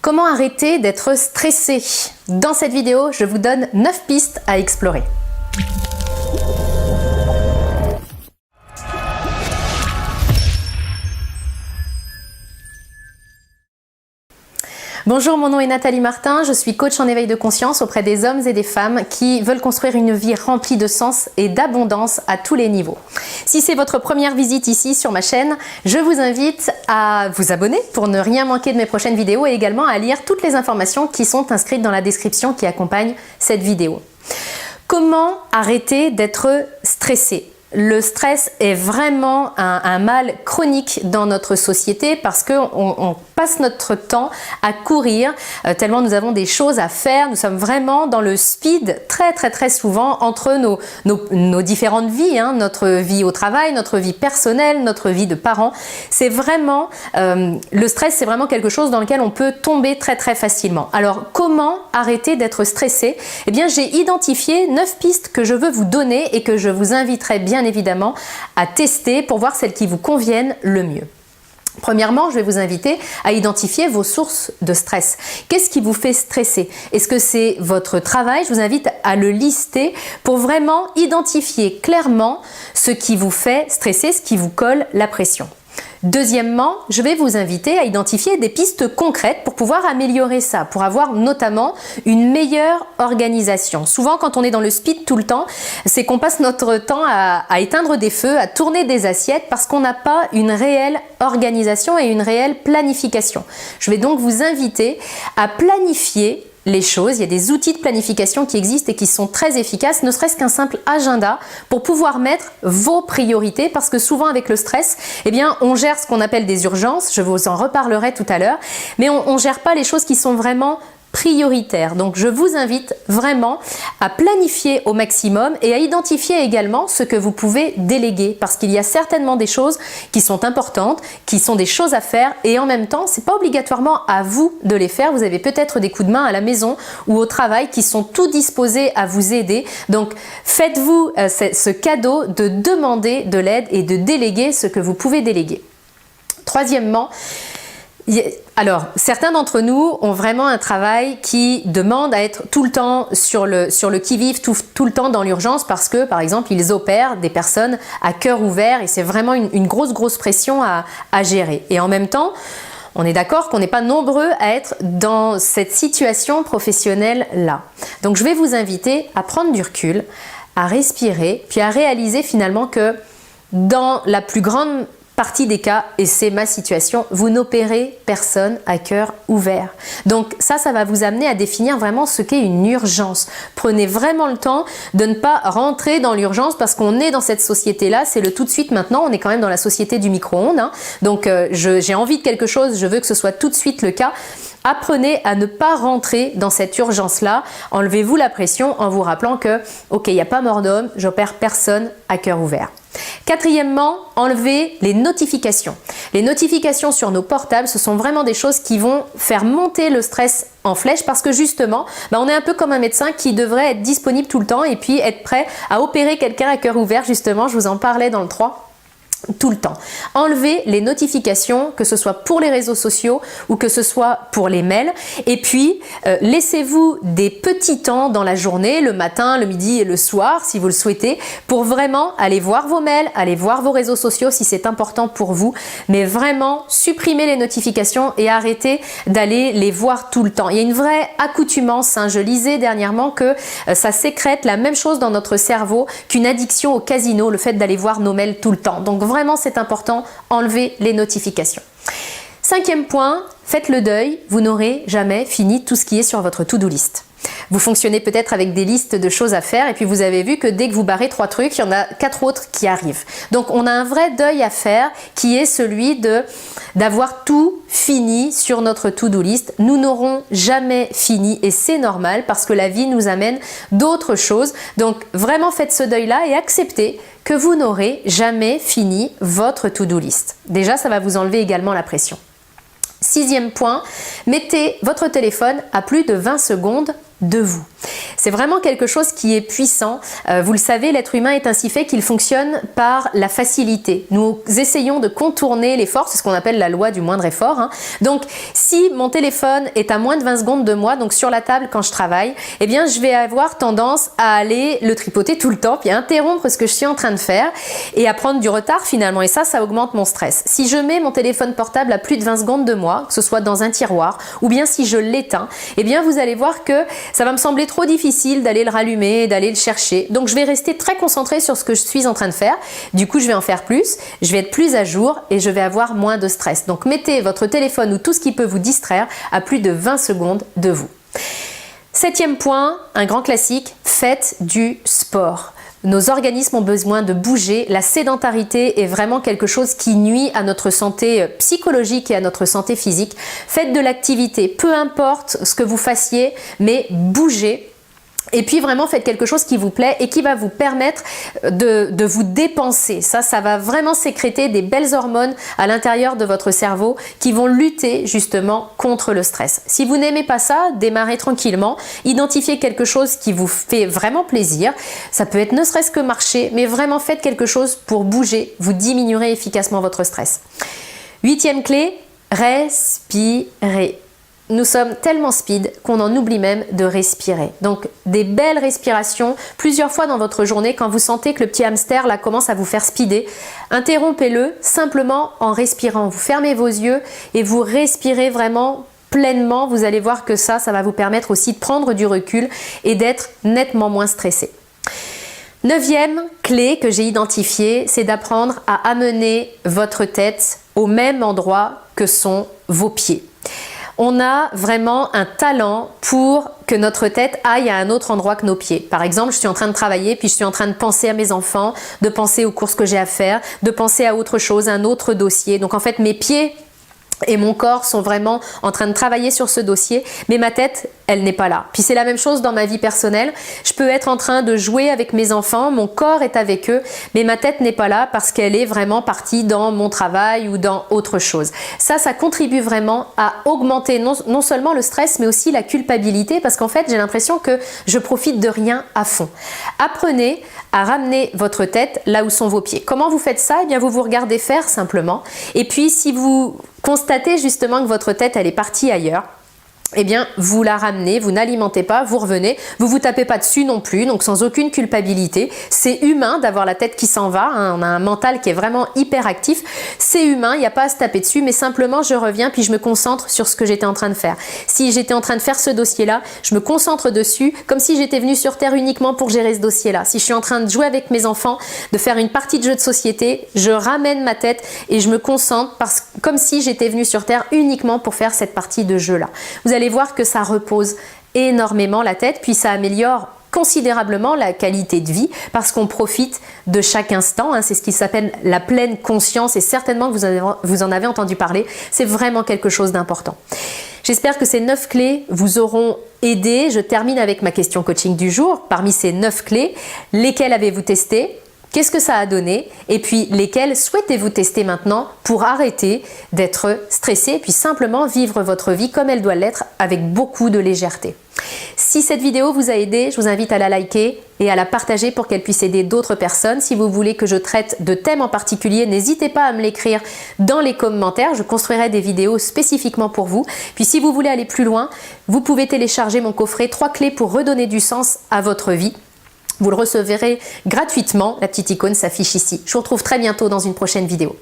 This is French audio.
Comment arrêter d'être stressé? Dans cette vidéo, je vous donne 9 pistes à explorer. Bonjour, mon nom est Nathalie Martin, je suis coach en éveil de conscience auprès des hommes et des femmes qui veulent construire une vie remplie de sens et d'abondance à tous les niveaux. Si c'est votre première visite ici sur ma chaîne, je vous invite à vous abonner pour ne rien manquer de mes prochaines vidéos et également à lire toutes les informations qui sont inscrites dans la description qui accompagne cette vidéo. Comment arrêter d'être stressé? Le stress est vraiment un mal chronique dans notre société parce qu'on passe notre temps à courir tellement nous avons des choses à faire. Nous sommes vraiment dans le speed très souvent entre nos différentes vies, notre vie au travail, notre vie personnelle, notre vie de parents. C'est vraiment, le stress, c'est vraiment quelque chose dans lequel on peut tomber très facilement. Alors, comment arrêter d'être stressé? Eh bien, j'ai identifié 9 pistes que je veux vous donner et que je vous inviterai bien évidemment à tester pour voir celles qui vous conviennent le mieux. Premièrement, je vais vous inviter à identifier vos sources de stress. Qu'est-ce qui vous fait stresser? Est-ce que c'est votre travail? Je vous invite à le lister pour vraiment identifier clairement ce qui vous fait stresser, ce qui vous colle la pression. Deuxièmement, je vais vous inviter à identifier des pistes concrètes pour pouvoir améliorer ça, pour avoir notamment une meilleure organisation. Souvent, quand on est dans le speed tout le temps, c'est qu'on passe notre temps à éteindre des feux, à tourner des assiettes parce qu'on n'a pas une réelle organisation et une réelle planification. Je vais donc vous inviter à planifier les choses. Il y a des outils de planification qui existent et qui sont très efficaces, ne serait-ce qu'un simple agenda pour pouvoir mettre vos priorités parce que souvent avec le stress, eh bien, on gère ce qu'on appelle des urgences, je vous en reparlerai tout à l'heure, mais on ne gère pas les choses qui sont vraiment prioritaire. Donc je vous invite vraiment à planifier au maximum et à identifier également ce que vous pouvez déléguer parce qu'il y a certainement des choses qui sont importantes, qui sont des choses à faire et en même temps, c'est pas obligatoirement à vous de les faire. Vous avez peut-être des coups de main à la maison ou au travail qui sont tout disposés à vous aider. Donc faites-vous ce cadeau de demander de l'aide et de déléguer ce que vous pouvez déléguer. Troisièmement, alors, certains d'entre nous ont vraiment un travail qui demande à être tout le temps sur le qui-vive, tout le temps dans l'urgence parce que, par exemple, ils opèrent des personnes à cœur ouvert et c'est vraiment une grosse pression à gérer. Et en même temps, on est d'accord qu'on n'est pas nombreux à être dans cette situation professionnelle-là. Donc, je vais vous inviter à prendre du recul, à respirer, puis à réaliser finalement que dans la plus grande partie des cas, et c'est ma situation, vous n'opérez personne à cœur ouvert. Donc ça va vous amener à définir vraiment ce qu'est une urgence. Prenez vraiment le temps de ne pas rentrer dans l'urgence parce qu'on est dans cette société-là, c'est le tout de suite maintenant, on est quand même dans la société du micro-ondes. Donc j'ai envie de quelque chose, je veux que ce soit tout de suite le cas. Apprenez à ne pas rentrer dans cette urgence-là. Enlevez-vous la pression en vous rappelant que, ok, il n'y a pas mort d'homme, j'opère personne à cœur ouvert. Quatrièmement, enlevez les notifications. Les notifications sur nos portables, ce sont vraiment des choses qui vont faire monter le stress en flèche parce que justement, on est un peu comme un médecin qui devrait être disponible tout le temps et puis être prêt à opérer quelqu'un à cœur ouvert. Justement, je vous en parlais dans le 3. Tout le temps. Enlevez les notifications, que ce soit pour les réseaux sociaux ou que ce soit pour les mails. Et puis, laissez-vous des petits temps dans la journée, le matin, le midi et le soir, si vous le souhaitez, pour vraiment aller voir vos mails, aller voir vos réseaux sociaux si c'est important pour vous. Mais vraiment, supprimez les notifications et arrêtez d'aller les voir tout le temps. Il y a une vraie accoutumance. Je lisais dernièrement que ça sécrète la même chose dans notre cerveau qu'une addiction au casino, le fait d'aller voir nos mails tout le temps. Donc vraiment, c'est important, enlevez les notifications. Cinquième point, faites le deuil, vous n'aurez jamais fini tout ce qui est sur votre to-do list. Vous fonctionnez peut-être avec des listes de choses à faire et puis vous avez vu que dès que vous barrez 3 trucs, il y en a 4 autres qui arrivent. Donc on a un vrai deuil à faire qui est celui d'avoir tout fini sur notre to-do list. Nous n'aurons jamais fini et c'est normal parce que la vie nous amène d'autres choses. Donc vraiment faites ce deuil-là et acceptez que vous n'aurez jamais fini votre to-do list. Déjà, ça va vous enlever également la pression. Sixième point, mettez votre téléphone à plus de 20 secondes de vous. C'est vraiment quelque chose qui est puissant. Vous le savez, l'être humain est ainsi fait qu'il fonctionne par la facilité. Nous essayons de contourner l'effort, c'est ce qu'on appelle la loi du moindre effort, hein. Donc, si mon téléphone est à moins de 20 secondes de moi, donc sur la table quand je travaille, eh bien, je vais avoir tendance à aller le tripoter tout le temps, puis à interrompre ce que je suis en train de faire et à prendre du retard finalement. Et ça augmente mon stress. Si je mets mon téléphone portable à plus de 20 secondes de moi, que ce soit dans un tiroir, ou bien si je l'éteins, eh bien, vous allez voir que ça va me sembler trop difficile d'aller le rallumer, d'aller le chercher. Donc, je vais rester très concentrée sur ce que je suis en train de faire. Du coup, je vais en faire plus, je vais être plus à jour et je vais avoir moins de stress. Donc, mettez votre téléphone ou tout ce qui peut vous distraire à plus de 20 secondes de vous. 7e point, un grand classique, faites du sport. Nos organismes ont besoin de bouger. La sédentarité est vraiment quelque chose qui nuit à notre santé psychologique et à notre santé physique. Faites de l'activité, peu importe ce que vous fassiez, mais bougez. Et puis vraiment faites quelque chose qui vous plaît et qui va vous permettre de vous dépenser. Ça va vraiment sécréter des belles hormones à l'intérieur de votre cerveau qui vont lutter justement contre le stress. Si vous n'aimez pas ça, démarrez tranquillement, identifiez quelque chose qui vous fait vraiment plaisir. Ça peut être ne serait-ce que marcher, mais vraiment faites quelque chose pour bouger, vous diminuerez efficacement votre stress. 8e clé, respirez. Nous sommes tellement speed qu'on en oublie même de respirer. Donc des belles respirations plusieurs fois dans votre journée quand vous sentez que le petit hamster là commence à vous faire speeder. Interrompez-le simplement en respirant. Vous fermez vos yeux et vous respirez vraiment pleinement. Vous allez voir que ça va vous permettre aussi de prendre du recul et d'être nettement moins stressé. 9e clé que j'ai identifiée, c'est d'apprendre à amener votre tête au même endroit que sont vos pieds. On a vraiment un talent pour que notre tête aille à un autre endroit que nos pieds. Par exemple, je suis en train de travailler, puis je suis en train de penser à mes enfants, de penser aux courses que j'ai à faire, de penser à autre chose, un autre dossier. Donc en fait, mes pieds et mon corps sont vraiment en train de travailler sur ce dossier, mais ma tête, elle n'est pas là. Puis c'est la même chose dans ma vie personnelle. Je peux être en train de jouer avec mes enfants, mon corps est avec eux, mais ma tête n'est pas là parce qu'elle est vraiment partie dans mon travail ou dans autre chose. Ça contribue vraiment à augmenter non seulement le stress, mais aussi la culpabilité parce qu'en fait, j'ai l'impression que je profite de rien à fond. Apprenez à ramener votre tête là où sont vos pieds. Comment vous faites ça? Eh bien, vous vous regardez faire simplement. Et puis, si vous constatez justement que votre tête, elle est partie ailleurs, eh bien, vous la ramenez, vous n'alimentez pas, vous revenez, vous tapez pas dessus non plus, donc sans aucune culpabilité. C'est humain d'avoir la tête qui s'en va, hein, on a un mental qui est vraiment hyper actif. C'est humain, il n'y a pas à se taper dessus, mais simplement je reviens puis je me concentre sur ce que j'étais en train de faire. Si j'étais en train de faire ce dossier-là, je me concentre dessus comme si j'étais venue sur Terre uniquement pour gérer ce dossier-là. Si je suis en train de jouer avec mes enfants, de faire une partie de jeu de société, je ramène ma tête et je me concentre comme si j'étais venue sur Terre uniquement pour faire cette partie de jeu-là. Vous allez voir que ça repose énormément la tête, puis ça améliore considérablement la qualité de vie parce qu'on profite de chaque instant, hein, c'est ce qui s'appelle la pleine conscience et certainement que vous en avez entendu parler, c'est vraiment quelque chose d'important. J'espère que ces 9 clés vous auront aidé. Je termine avec ma question coaching du jour. Parmi ces 9 clés, lesquelles avez-vous testé ? Qu'est-ce que ça a donné? Et puis, lesquels souhaitez-vous tester maintenant pour arrêter d'être stressé et puis simplement vivre votre vie comme elle doit l'être avec beaucoup de légèreté. Si cette vidéo vous a aidé, je vous invite à la liker et à la partager pour qu'elle puisse aider d'autres personnes. Si vous voulez que je traite de thèmes en particulier, n'hésitez pas à me l'écrire dans les commentaires. Je construirai des vidéos spécifiquement pour vous. Puis si vous voulez aller plus loin, vous pouvez télécharger mon coffret 3 clés pour redonner du sens à votre vie. Vous le recevrez gratuitement, la petite icône s'affiche ici. Je vous retrouve très bientôt dans une prochaine vidéo.